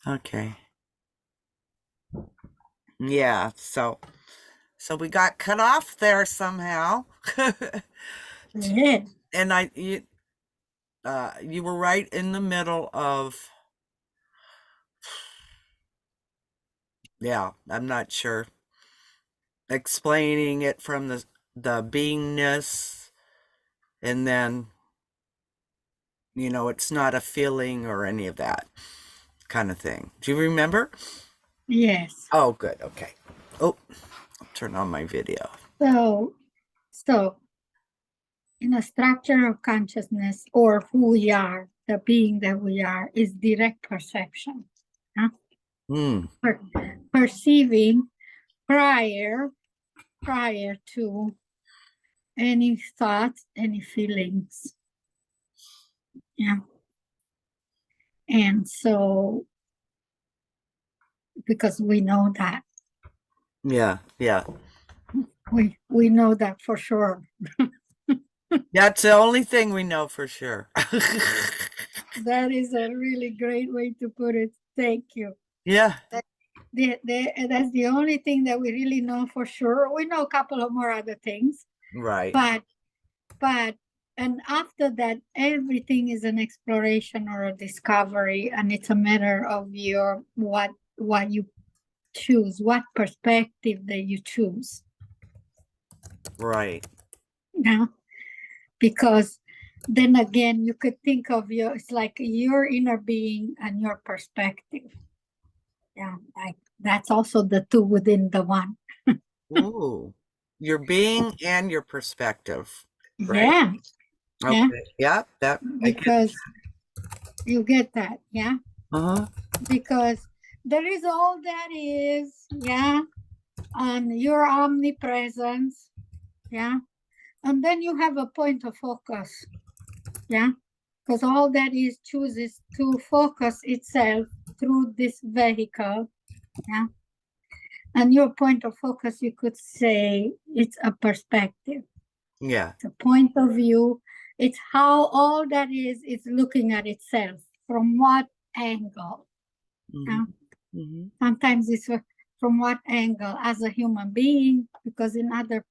Okay. Yeah. So we got cut off there somehow. Yeah. And you were right in the middle of, yeah, I'm not sure, explaining it from the beingness, and then it's not a feeling or any of that kind of thing. Do you remember? Yes. Oh, good. Okay. Oh, I'll turn on my video. So, so in a structure of consciousness, or who we are, the being that we are, is direct perception. Huh? Hmm. Perceiving prior to any thoughts, any feelings. Yeah. And so, because we know that, Yeah. Yeah. we know that for sure. That's the only thing we know for sure. That is a really great way to put it. Thank you. Yeah. That's the only thing that we really know for sure. We know a couple of more other things, Right. but and after that, everything is an exploration or a discovery, and it's a matter of your what you choose, what perspective that you choose. Right. Yeah, because then again, you could think of it's like your inner being and your perspective. Yeah, like that's also the two within the one. Ooh. Your being and your perspective, right? Yeah, yeah, Okay. Yeah, that I get. because you get that, yeah, Uh-huh. because there is all that is, yeah, and your omnipresence, yeah, and then you have a point of focus, yeah, because all that is chooses to focus itself through this vehicle, yeah, and your point of focus, you could say it's a perspective, Yeah. it's a point of view, it's how all that is looking at itself, from what angle, yeah. Mm-hmm. Mm-hmm. Sometimes it's from what angle as a human being, because in other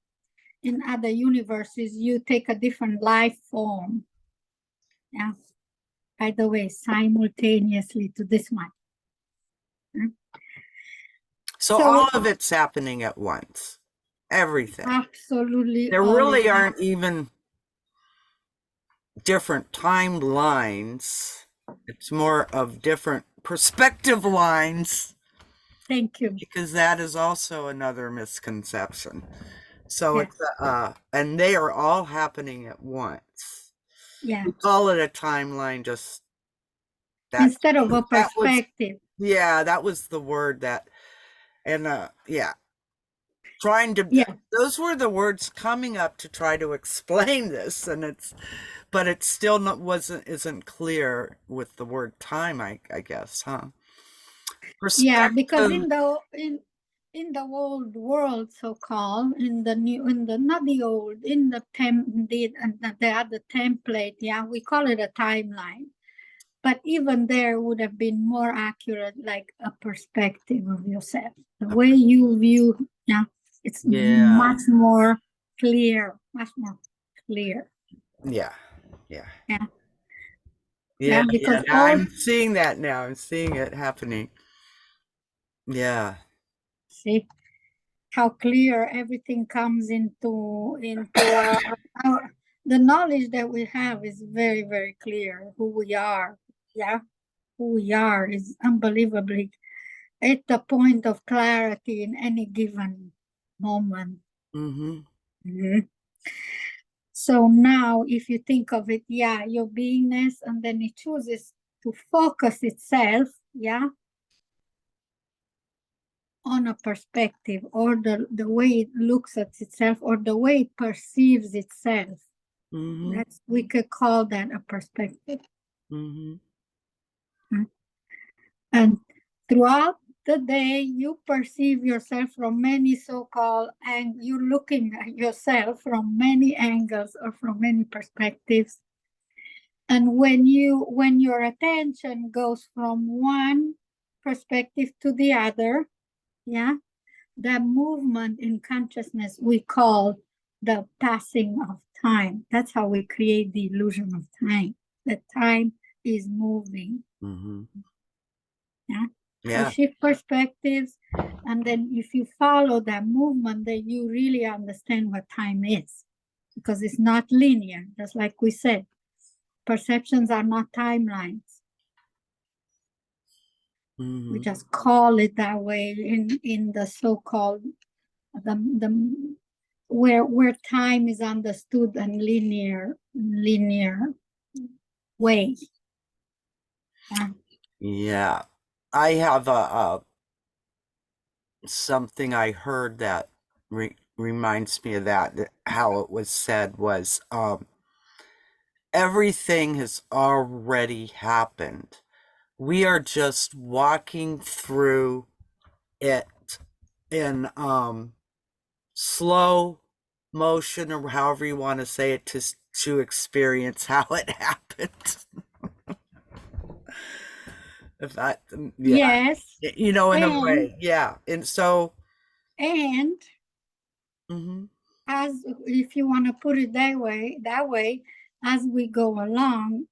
universes you take a different life form, yeah, by the way, simultaneously to this one, yeah? So all So of it's happening at once. Everything. absolutely There all is really happening. aren't even different timelines. It's more of different perspective lines, Thank you. because that is also another misconception. So Yes, it's and they are all happening at once. yeah, We call it a timeline, just that instead of a that was perspective. yeah, that was the word that, and yeah, trying to, Yeah, those were the words coming up to try to explain this, and but it still not wasn't isn't clear with the word time, I guess, huh? yeah, because Perspective. in the old world, so called, in the new, in the not the old, in the the other template, yeah, we call it a timeline. But even there would have been more accurate, like a perspective of yourself, the way you view, yeah, it's Yeah. much more clear, much more clear. Yeah. Yeah. Yeah, Yeah. yeah, Yeah. because Now all, I'm seeing that now. I'm seeing it happening. Yeah. see how clear everything comes into our the knowledge that we have is very, very clear who we are. Yeah, who we are is unbelievably at the point of clarity in any given moment. Mm-hmm. Mhm. So now, if you think of it, yeah, your beingness, and then it chooses to focus itself, yeah, on a perspective, or the way it looks at itself, or the way it perceives itself. Mm-hmm. That's, we could call that a perspective. Mm-hmm. Mm. And throughout the day, you perceive yourself from many so-called, and you're looking at yourself from many angles or from many perspectives. And when your attention goes from one perspective to the other, yeah, that movement in consciousness we call the passing of time. That's how we create the illusion of time. That time is moving. Mm-hmm. Yeah. So Yeah. shift perspectives, and then if you follow that movement, then you really understand what time is, because it's not linear. Just like we said, perceptions are not timelines. Mm-hmm. We just call it that way in the so-called the where time is understood in linear way. Yeah. Yeah. I have a something I heard that reminds me of that. How it was said was, everything has already happened. We are just walking through it in slow motion, or however you want to say it, to experience how it happened. If that, yeah, Yes, you know, in a and way, yeah. And so, and mm-hmm, as if you want to put it that way, as we go along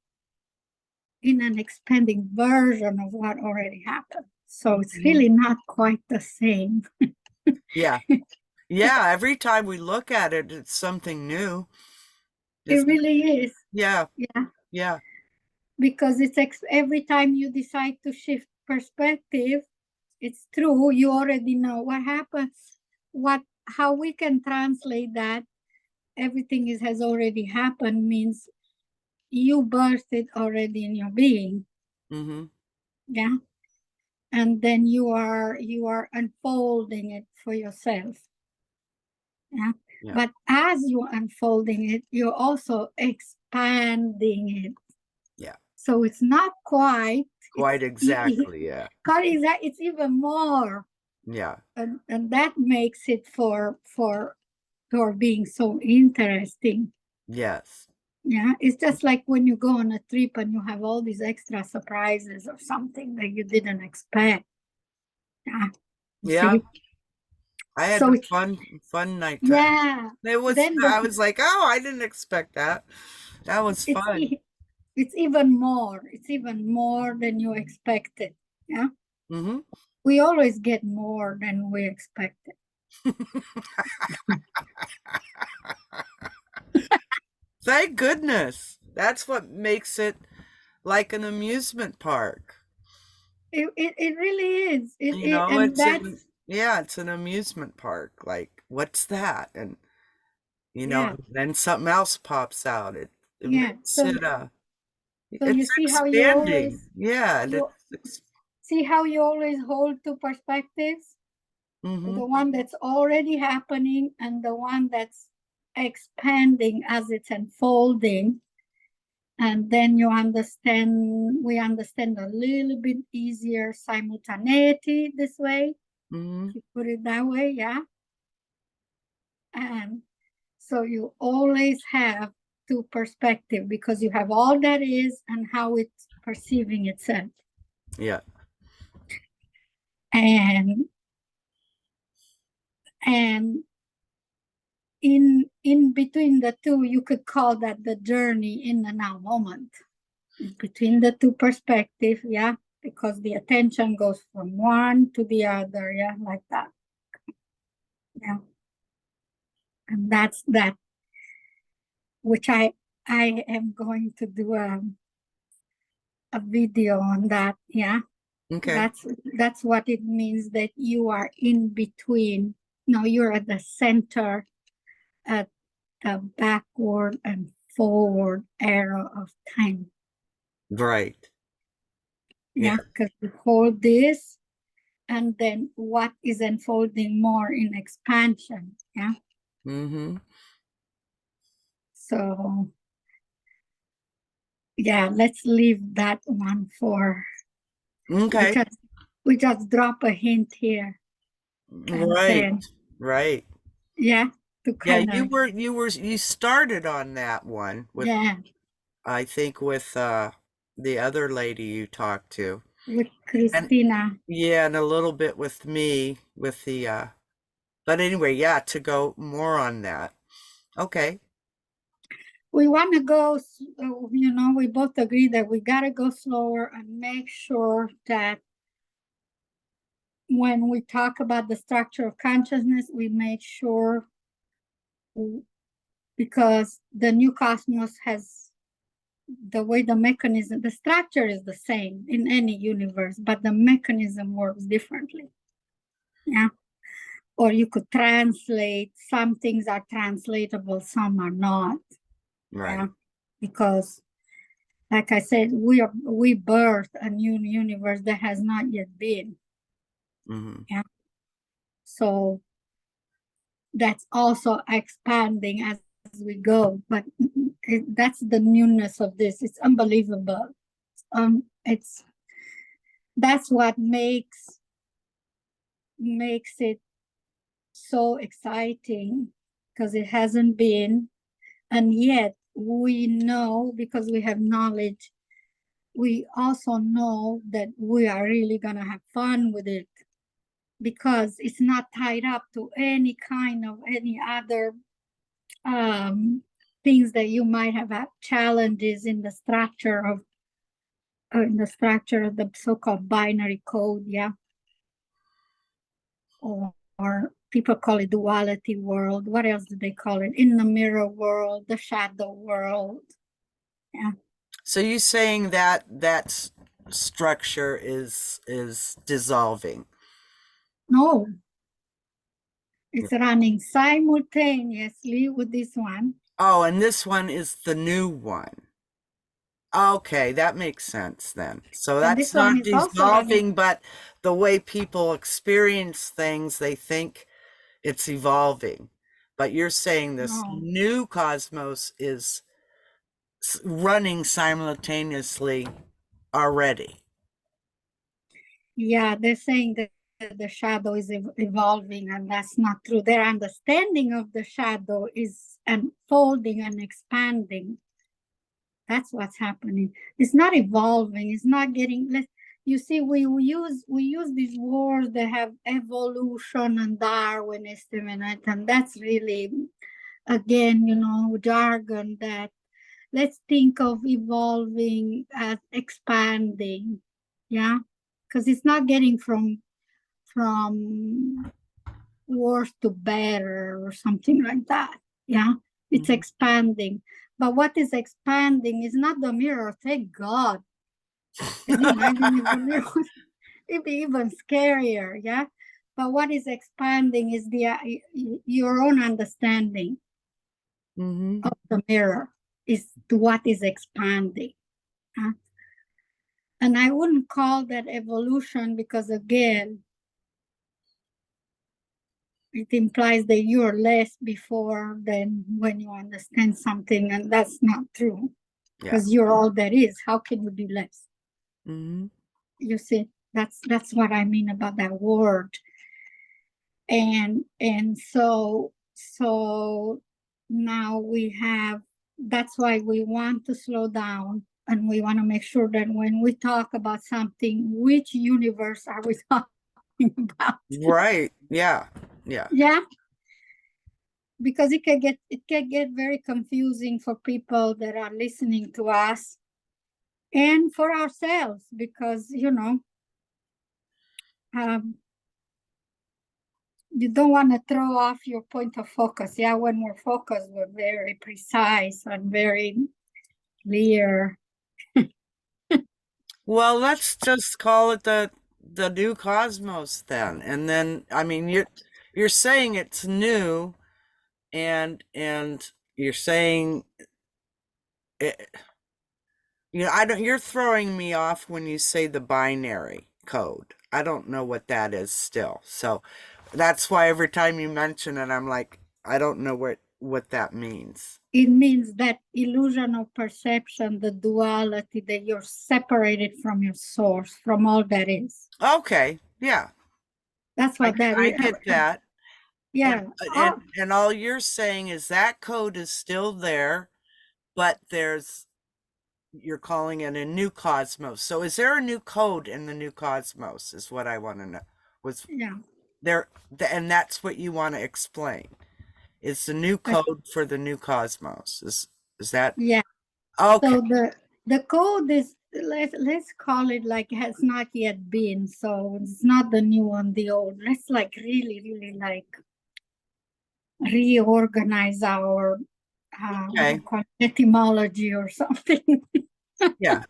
in an expanding version of what already happened. So it's mm-hmm, really not quite the same. yeah, yeah. Every time we look at it, it's something new. It It's, really is. yeah, Yeah, yeah, because it's every time you decide to shift perspective, it's true, you already know what happens. What How we can translate that everything has already happened means you birthed it already in your being. mm-hmm, Yeah. And then you are unfolding it for yourself. Yeah. yeah, But as you're unfolding it, you're also expanding it. yeah. So it's not quite, Quite exactly, yeah, it's even more. yeah, And that makes it for being so interesting. yes, Yeah, it's just like when you go on a trip and you have all these extra surprises or something that you didn't expect. Yeah, you yeah. see. I had So a it's fun nighttime. yeah. It was. Then I was like, oh, I didn't expect that. That was it's fun. it's even more. It's even more than you expected. Yeah, Mm-hmm. we always get more than we expected. Thank goodness. That's what makes it like an amusement park. It really is. You know, And that's yeah, it's an amusement park. Like, what's that? And you know, yeah, then something else pops out. It yeah. makes it So you it's see how expanding. Yeah, you see how you always hold two perspectives, mm-hmm, the one that's already happening and the one that's expanding as it's unfolding. And then we understand a little bit easier simultaneity this way, mm-hmm, if you put it that way, yeah. And so you always have two perspectives because you have all that is and how it's perceiving itself. yeah, And and in between the two, you could call that the journey in the now moment. In between the two perspectives, yeah, because the attention goes from one to the other, yeah, like that. Yeah. And that's that, which I am going to do a video on that. Yeah. okay, That's what it means, that you are in between. No, you're at the center, at the backward and forward arrow of time. right, yeah, Yeah, because you hold this and then what is unfolding more in expansion. Yeah. mm-hmm, So yeah, let's leave that one for we okay, just we just drop a hint here and right, then right. yeah, to Yeah, kind of you started on that one with, yeah, I think, with the other lady you talked to. with And Christina. yeah, and a little bit with me with the but anyway, yeah, to go more on that. Okay. We want to go, we both agree that we got to go slower and make sure that when we talk about the structure of consciousness, we make sure, because the new cosmos has the way the mechanism, the structure is the same in any universe, but the mechanism works differently. Yeah. Or you could translate, some things are translatable, some are not. Yeah. Right. Because like I said, we birth a new universe that has not yet been. Hmm. Yeah. So that's also expanding as we go. But that's the newness of this. It's unbelievable. It's that's what makes it so exciting, because it hasn't been, and yet we know, because we have knowledge, we also know that we are really gonna have fun with it, because it's not tied up to any kind of any other things that you might have had challenges in the structure of the so-called binary code. Yeah. Or people call it duality world. What else do they call it? In the mirror world, the shadow world. Yeah. So you saying that structure is dissolving. No, it's running simultaneously with this one. Oh, and this one is the new one. Okay, that makes sense then. So And that's this one not is also running. dissolving, but the way people experience things, they think it's evolving. But you're saying this No. new cosmos is running simultaneously already. Yeah, they're saying that the shadow is evolving, and that's not true. Their understanding of the shadow is unfolding and expanding. That's what's happening. It's not evolving. It's not getting less. You see, we use these words that have evolution and Darwinism in it, and that's really, again, jargon. That let's think of evolving as expanding. Yeah, because it's not getting from worse to better or something like that. Yeah, it's Mhm. expanding. But what is expanding is not the mirror. Thank God. Can you imagine if the mirror was, it'd be even scarier. Yeah. But what is expanding is your own understanding Mhm. of the mirror is what is expanding. Huh? And I wouldn't call that evolution, because again, it implies that you're less before than when you understand something, and that's not true, Yeah. because you're all there is. How can you be less? Mhm. You see, that's what I mean about that word. And so now we have, that's why we want to slow down, and we want to make sure that when we talk about something, which universe are we talking about? Right. Yeah. Yeah. Yeah, because it can get very confusing for people that are listening to us, and for ourselves, because um, you don't want to throw off your point of focus. Yeah, when we're focused, we're very precise and very clear. Well, let's just call it the new cosmos then. And then I mean you're saying it's new and you're saying it, I don't you're throwing me off when you say the binary code. I don't know what that is still. So that's why every time you mention it I'm like I don't know what that means. It means that illusion of perception, the duality, that you're separated from your source, from all that is. Okay. Yeah. That's what that I is. get that. And Yeah. and Oh, and all you're saying is that code is still there, but there's you're calling it a new cosmos. So is there a new code in the new cosmos is what I want to know. Was Yeah. there, and that's what you want to explain. It's the new But code for the new cosmos. Is that yeah. okay? So the code is, let's call it like has not yet been. So it's not the new one, the old. Let's like really, really like reorganize our what do you Okay. call it, etymology or something. Yeah.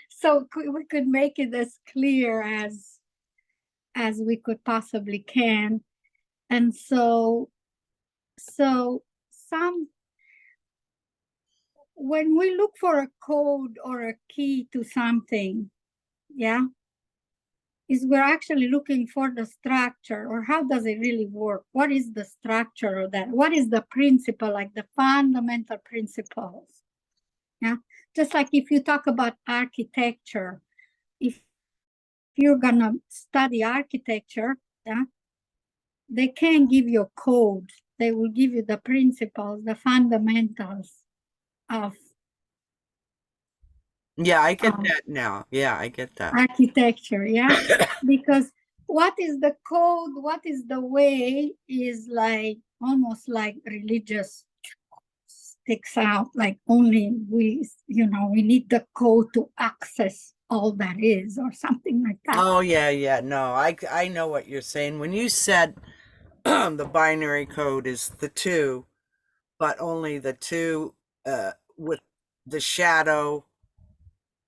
So we could make it as clear as we could possibly can. And so some when we look for a code or a key to something, yeah, is we're actually looking for the structure, or how does it really work? What is the structure of that? What is the principle, like the fundamental principles? Yeah. Just like if you talk about architecture, if you're gonna study architecture, yeah, they can't give you a code. They will give you the principles, the fundamentals of Yeah, I get um, that now. Yeah, I get that. architecture, yeah? Because what is the code, what is the way is like almost like religious sticks out, like only we need the code to access all that is or something like that. Oh yeah, yeah. No, I know what you're saying. When you said the binary code is the two, but only the two with the shadow,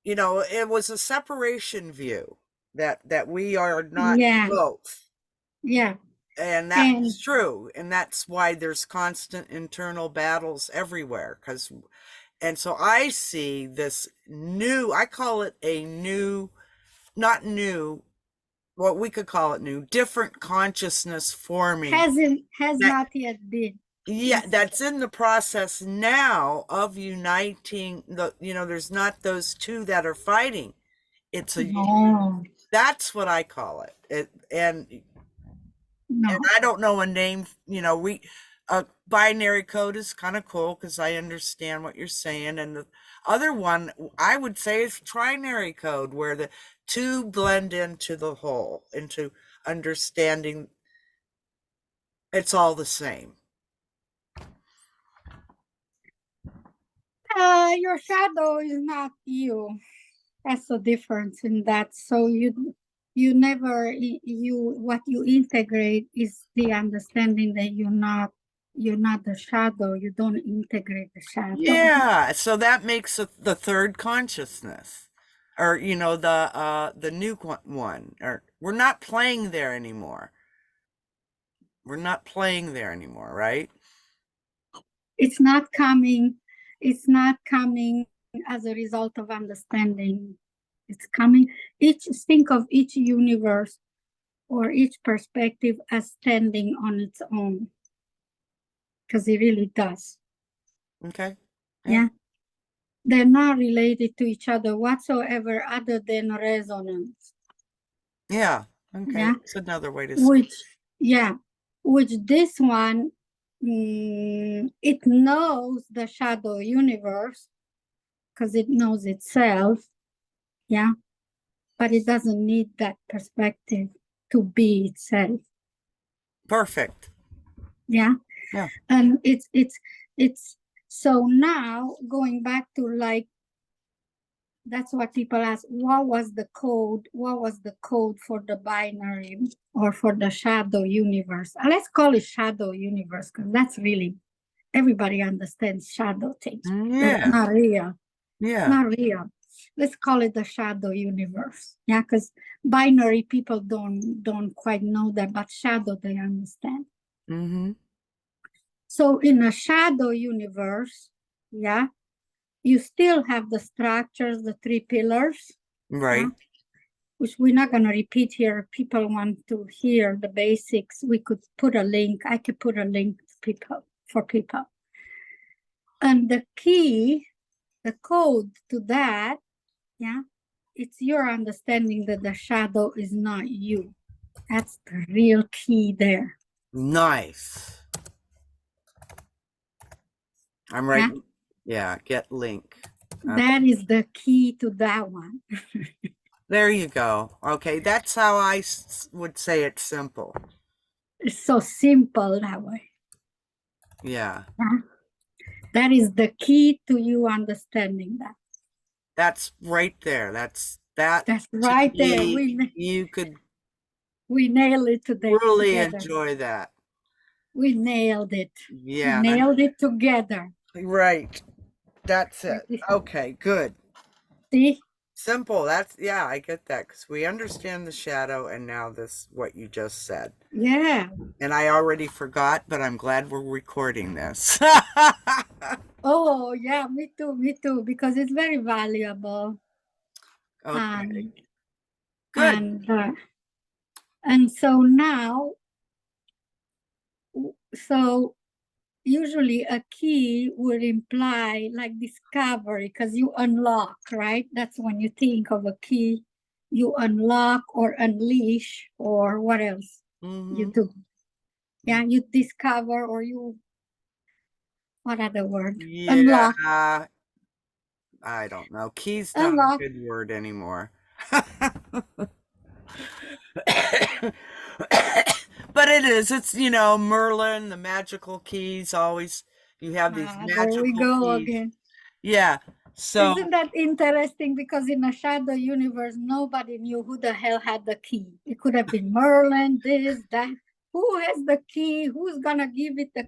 it was a separation view that we are not Yeah, both. yeah. And And that's true. And that's why there's constant internal battles everywhere. And so I see this new, I call it a new, not new, what we could call it new, different consciousness forming has that, not yet been. yeah, It's that's in the process now of uniting there's not those two that are fighting. It's a, no, that's what I call it. And no. I don't know a name. We a binary code is kind of cool because I understand what you're saying, and the other one I would say is trinary code, where the two blend into the whole, into understanding it's all the same. Your shadow is not you. That's the difference in that. So you never you what you integrate is the understanding that you're not the shadow. You don't integrate the shadow. Yeah, so that makes it the third consciousness, or the new one. Or we're not playing there anymore. We're not playing there anymore, right? It's not coming. It's not coming as a result of understanding. It's coming. Think of each universe or each perspective as standing on its own, because it really does. Okay. Yeah. Yeah. They're not related to each other whatsoever other than resonance. Yeah. Okay. Yeah. That's another way to say. Which, yeah, which this one, it knows the shadow universe because it knows itself. Yeah. But it doesn't need that perspective to be itself. Perfect. Yeah. Yeah. And it's so now going back to like, that's what people ask, what was the code for the binary or for the shadow universe? Let's call it shadow universe, because that's really, everybody understands shadow things. That's Yeah. not real. It's Yeah. not real. Let's call it the shadow universe. Yeah, because binary people don't quite know that, but shadow they understand. Mm-hmm. So in a shadow universe, yeah, you still have the structures, the three pillars, yeah, Right. which we're not going to repeat here. People want to hear the basics. We could put a link. I could put a link to people. And the key, the code to that, yeah, it's your understanding that the shadow is not you. That's the real key there. Nice. I'm Yeah. writing. Yeah. Get link. Okay. That is the key to that one. There you go. Okay, that's how I would say it's simple. It's so simple that way. Yeah, Huh? That is the key to you understanding that. that's right there. That That's to right there. me, you could We nailed it today really together. enjoy that. We nailed it. We Yeah, nailed it together. right. That's Like it. this. Okay, good. See? Simple. That's, yeah, I get that because we understand the shadow and now this, what you just said. Yeah. And I already forgot, but I'm glad we're recording this. Oh, yeah, me too, because it's very valuable. Okay, And good. and uh, and so now, so usually a key would imply like discovery because you unlock, right? That's when you think of a key, you unlock or unleash or what else you Hmm. do. Yeah, you discover or you, what other word? Unlock, Yeah, I don't know. Key's not a unlock. good word anymore. But it is. It's, Merlin, the magical keys always, you have these There we magical go keys. again. Yeah. So, Isn't that interesting? Because in a shadow universe, nobody knew who the hell had the key. It could have been Merlin, this, that. Who has the key? Who's gonna give it the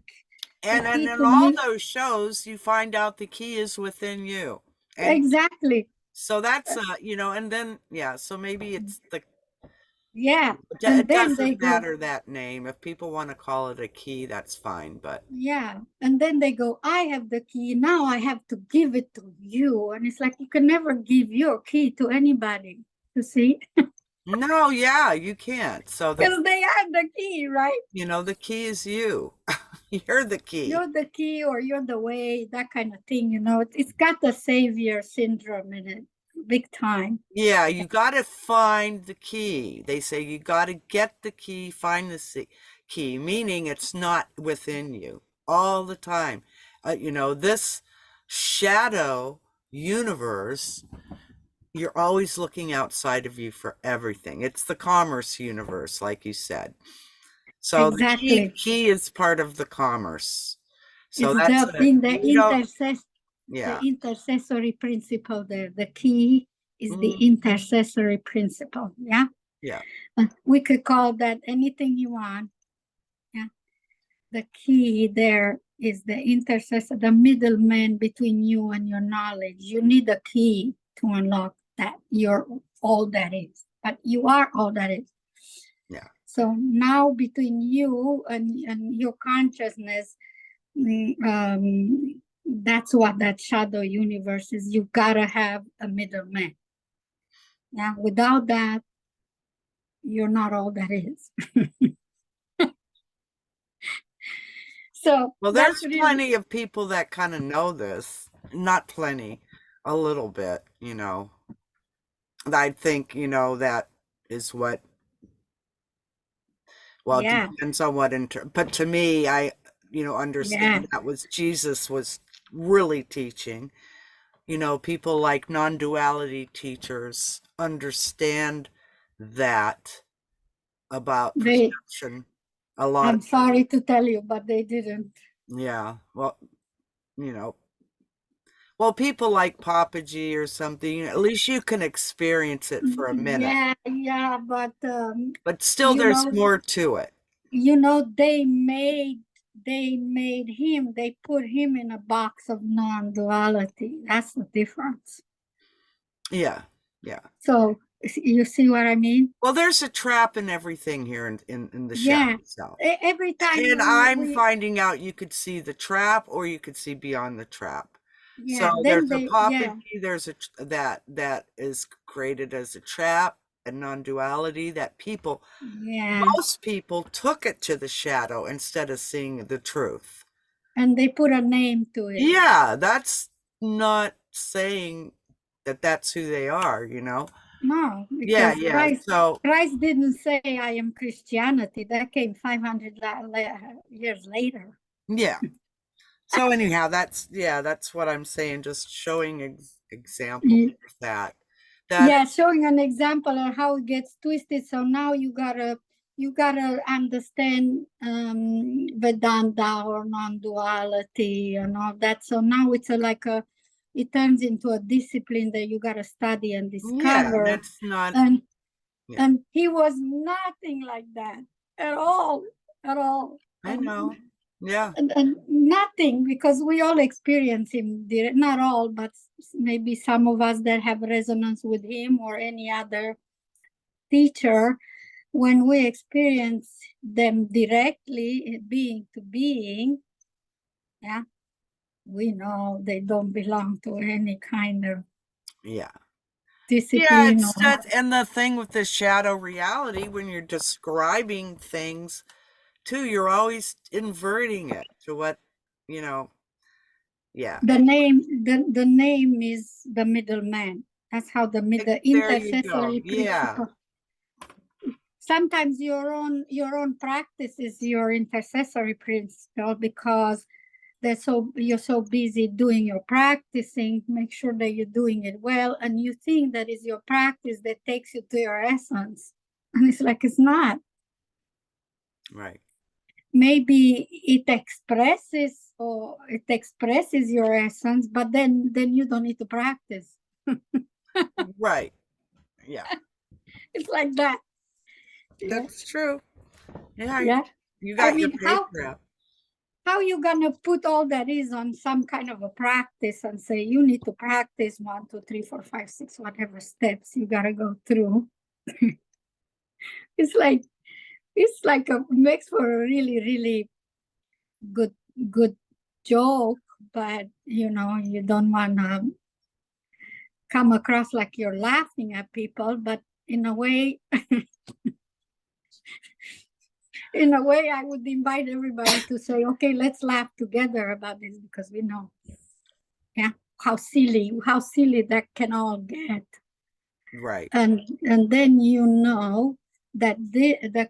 and key in to all me? those shows, you find out the key is within you. And Exactly. so that's, and then, yeah, so maybe it's Yeah. And it then they doesn't go, matter that name. If people want to call it a key, that's fine. But yeah. And then they go, I have the key. Now I have to give it to you. And it's like you can never give your key to anybody. You see? no, yeah, you can't. So Because they have the key, right? the key is you. You're the key. You're the key or you're the way, that kind of thing, it's got the savior syndrome in it, big time. Yeah, you got to find the key. They say you got to get the key, find the key, meaning it's not within you all the time. This shadow universe, you're always looking outside of you for everything. It's the commerce universe, like you said. So the key Exactly. key is part of the commerce. So It's that's the it. in the You don't, the yeah. intercessory principle there. The key is the Mhm. intercessory principle. Yeah. Yeah. We could call that anything you want. Yeah. The key there is the intercessor, the middleman between you and your knowledge. You need a key to unlock that. You're all that is, but you are all that is. Yeah. So now between you and your consciousness, that's what that shadow universe is. You gotta have a middleman. Yeah, without that, you're not all that is. So Well, that's there's really, plenty of people that kind of know this. Not plenty, a little bit. I think, that is what, well, it yeah, depends on what, but to me, I, yeah. understand that was Jesus was really teaching. People like non duality teachers understand that about They, perception a lot. I'm sorry to tell you, but they didn't. Yeah. Well, you know, well, people like Papaji or something, at least you can experience it for a minute. Yeah, yeah, but But still, you there's know, more to it. they made him, they put him in a box of non-duality. That's the difference. Yeah. Yeah. So you see what I mean? Well, there's a trap in everything here in the shadow Yeah. itself. Every time And we I'm we finding out you could see the trap or you could see beyond the trap. So yeah, then there's a they Papaji, yeah, there's that is created as a trap and non-duality that yeah. most people took it to the shadow instead of seeing the truth. And they put a name to it. Yeah, that's not saying that that's who they are. No, Yeah, because yeah. So, Christ didn't say I am Christianity. That came 500 years later. yeah. So anyhow, that's what I'm saying, just showing example of that. Yeah, showing an example of how it gets twisted. So now you gotta understand Vedanta or non-duality and all that. So now it's it turns into a discipline that you gotta study and Yeah, discover. that's not. And Yeah, and he was nothing like that at all, at all. I know. Yeah, And nothing, because we all experience him, not all, but maybe some of us that have resonance with him or any other teacher, when we experience them directly, being to being, yeah, we know they don't belong to any kind of yeah. Yeah, discipline it's or that, and the thing with the shadow reality, when you're describing things too, you're always inverting it to what, you know, yeah. the name is the middleman. That's how the There you go. intercessory Yeah, principle. Sometimes your own practice is your intercessory principle, because you're so busy doing your practicing, make sure that you're doing it well, and you think that is your practice that takes you to your essence, and it's like it's not. right. Maybe it expresses your essence, but then you don't need to practice. Right. Yeah, It's like that. Yeah, that's true. Yeah, yeah. you I got your mean, paper out. how you gonna put all that is on some kind of a practice and say you need to practice 1, 2, 3, 4, 5, 6, whatever steps you gotta go through? it's like it's like a makes for a really, really good joke, but you don't wanna come across like you're laughing at people, but in a way I would invite everybody to say, okay, let's laugh together about this, because we know, yeah, how silly that can all get. Right. And then that the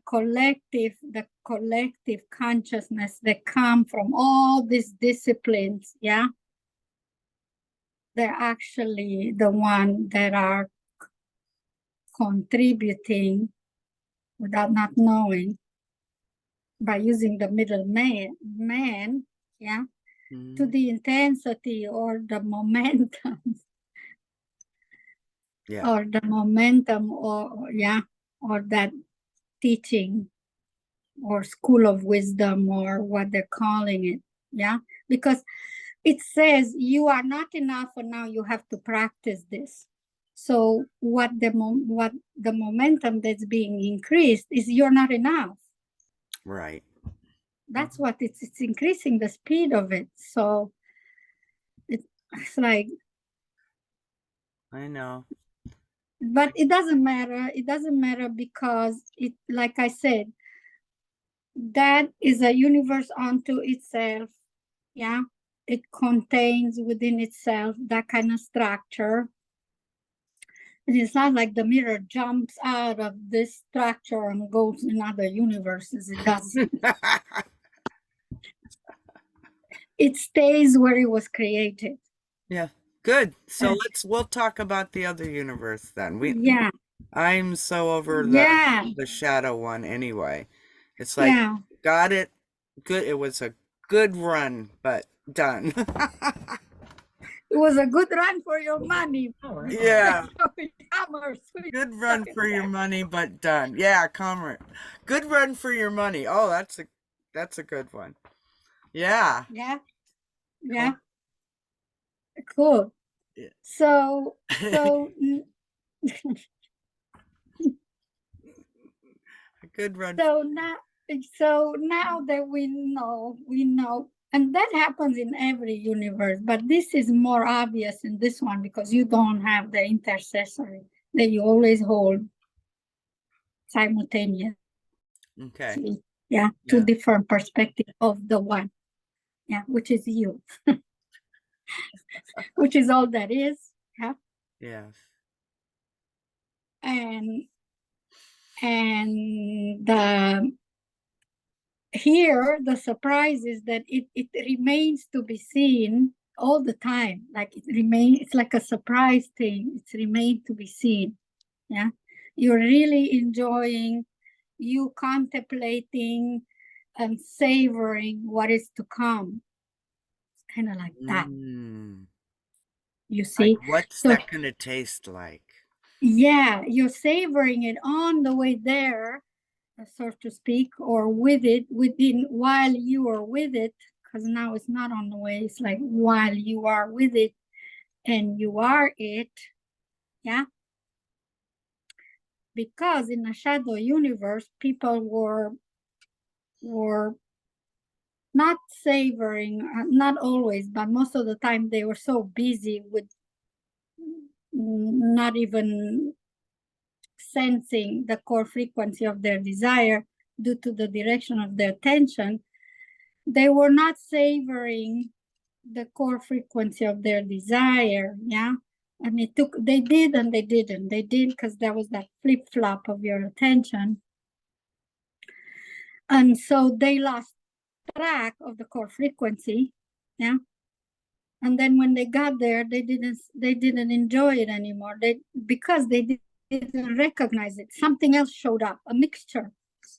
collective consciousness that come from all these disciplines, yeah, they're actually the one that are contributing without not knowing, by using the middle man, yeah, to Mhm. the intensity or the momentum Yeah. or the momentum, or yeah, or that teaching or school of wisdom, or what they're calling it, yeah, because it says you are not enough and now you have to practice this. So what the momentum that's being increased is you're not enough. Right. That's what it's increasing the speed of it. So it's like, I know. but it doesn't matter. It doesn't matter, because it, like I said, that is a universe unto itself. Yeah, it contains within itself that kind of structure. And it's not like the mirror jumps out of this structure and goes in other universes. It doesn't. It stays where it was created. Yeah. Good. So And we'll talk about the other universe then. yeah, I'm so over yeah, the shadow one anyway. It's like, yeah. got it. Good. It was a good run, but done. It was a good run for your money. Yeah. Commerce, we Good stuck run in for your there. money, but done. Yeah, commerce. Good run for your money. Oh, that's a good one. Yeah. Yeah, yeah, Com- cool. yeah. So A good run. so now that we know, and that happens in every universe, but this is more obvious in this one because you don't have the intercessory that you always hold simultaneously. Okay. Yeah, two Yeah. different perspectives of the one. Yeah, which is you, which is all that is. Yeah, Yes. and the here the surprise is that it remains to be seen all the time. Like it remain, it's like a surprise thing. It's remain to be seen. Yeah. You're really enjoying, you contemplating and savoring what is to come. It's kind of like that, Mm. you Like, see. what's So that gonna taste like? yeah, you're savoring it on the way there, so to speak, or with it, within, while you are with it, because now it's not on the way, it's like while you are with it and you are it. Yeah. Because in a shadow universe, people were not savoring, not always, but most of the time they were so busy with not even sensing the core frequency of their desire due to the direction of their attention. They were not savoring the core frequency of their desire. Yeah. And it took, they did and they didn't. They did because there was that flip flop of your attention. And so they lost track of the core frequency. Yeah. And then when they got there, they didn't enjoy it anymore. They, because they didn't recognize it. Something else showed up, a mixture.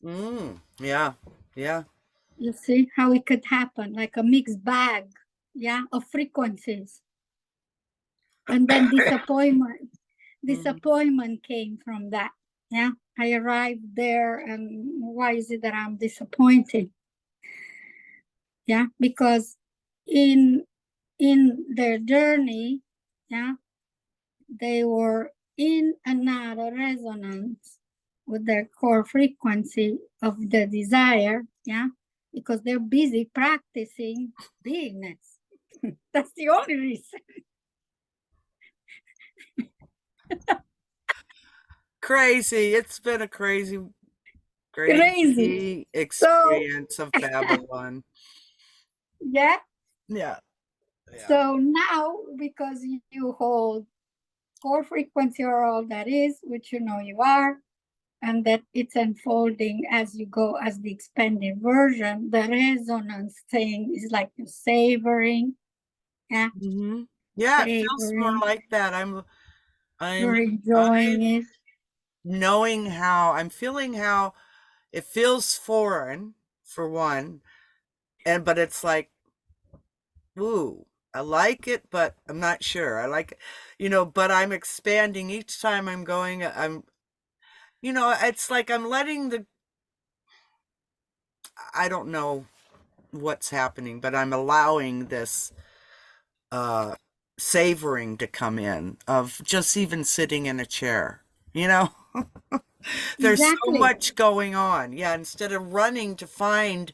Mm. Yeah. Yeah. You see how it could happen, like a mixed bag, yeah, of frequencies. And then disappointment, Mhm. disappointment came from that. Yeah. I arrived there and why is it that I'm disappointed? Yeah, because in in their journey, yeah, they were in another resonance with their core frequency of the desire, yeah, because they're busy practicing beingness. That's the only reason. Crazy. It's been a Crazy. crazy So experience of Babylon. yeah, Yeah. Yeah. so now because you hold core frequency or all that is, which you know you are, and that it's unfolding as you go as the expanded version, the resonance thing is like you're savoring, yeah, Hmm. Yeah, it feels more savoring, like that. I'm you're enjoying it. knowing how I'm feeling how it feels foreign for one, and but it's like, ooh, I like it, but I'm not sure. I like it, but I'm expanding each time I'm going. It's like I'm letting I don't know what's happening, but I'm allowing this uh savoring to come in of just even sitting in a chair. You know, there's so Exactly. much going on. Yeah, instead of running to find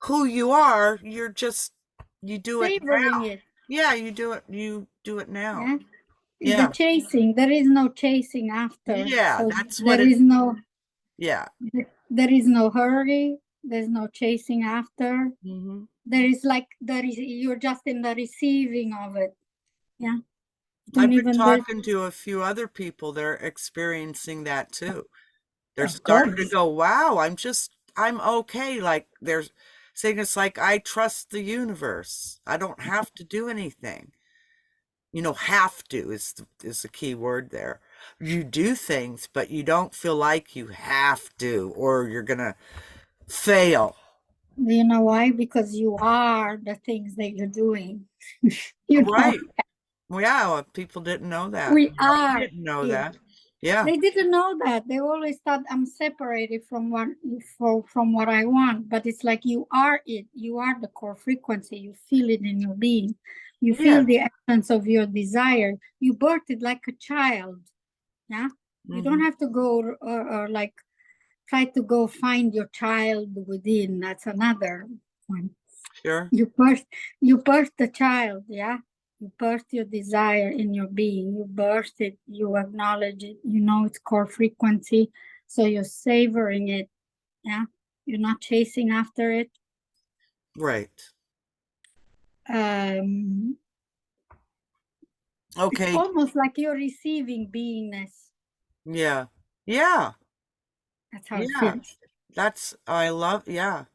who you are, you do it Savoring now. it. Yeah, you do it now. Yeah. The Yeah. chasing, there is no chasing after. Yeah, So that's what there it is no, yeah. there is no hurry. There's no chasing after. Hmm. There is like, there is, you're just in the receiving of it. Yeah. I've Don't been even, the, talking to a few other people, they're experiencing that too. They're of starting to course. go, wow, I'm okay. Like they're saying it's like I trust the universe. I don't have to do anything. Have to is the key word there. You do things, but you don't feel like you have to, or you're gonna fail. Do you know why? Because you are the things that you're doing. You know, Right. Well, yeah, well, people didn't know that. we I are didn't know it. that. Yeah. They didn't know that. They always thought I'm separated from from what I want. But it's like you are it. You are the core frequency. You feel it in your being. You feel Yeah. the essence of your desire. You birth it like a child. Yeah. You don't Hmm. have to go or like try to go find your child within. That's another one. Sure. You birth the child, yeah. You birth your desire in your being. You birth it, you acknowledge it, you know its core frequency. So you're savoring it, yeah. You're not chasing after it. Right. Um it's Okay. almost like you're receiving beingness. Yeah. Yeah. That's how it Yeah. feels. Yeah.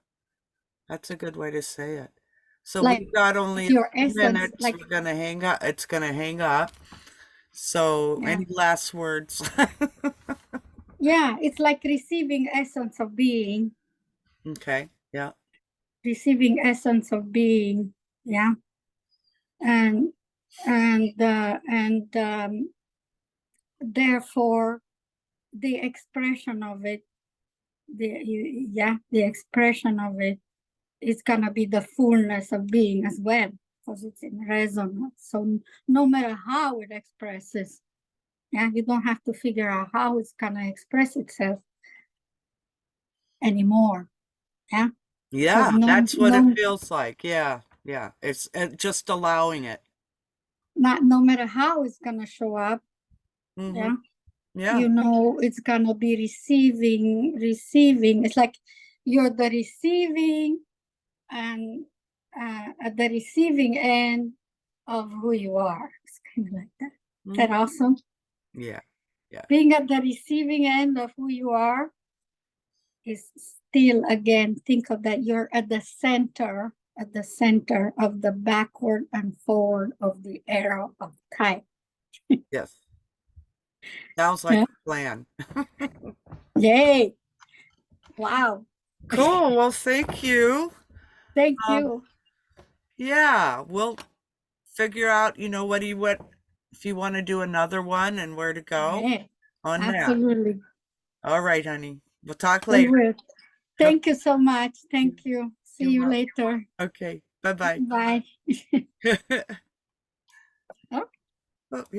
That's a good way to say it. So Like we've got only a your few essence, minutes. like, We're gonna hang up. It's gonna hang up. So yeah. any last words? Yeah, it's like receiving essence of being, Okay. Yeah. receiving essence of being. Yeah. And therefore the expression of it, the expression of it is gonna be the fullness of being as well, because it's in resonance. So no matter how it expresses, yeah, you don't have to figure out how it's gonna express itself anymore. Yeah, because Yeah, that's what it feels like. Yeah. Yeah. It's just allowing it. no matter how it's gonna show up, Mm-hmm. yeah, Yeah. you know it's gonna be receiving. It's like you're the receiving and at the receiving end of who you are. It's kind of like that. That Mm-hmm. awesome. Yeah. Yeah. Being at the receiving end of who you are is still, again, think of that you're at the center of the backward and forward of the arrow of time. Yes. Sounds like Yeah. a plan. Yay. Wow. Cool. Well, thank you. Thank Um, you. yeah, we'll figure out, what if you want to do another one and where to go Yeah, on that. absolutely. All right, honey. We'll talk We later. will. Okay. Thank you so much. Thank you. See You're you welcome. later. Okay. Bye-bye. Bye. Oh. Oh,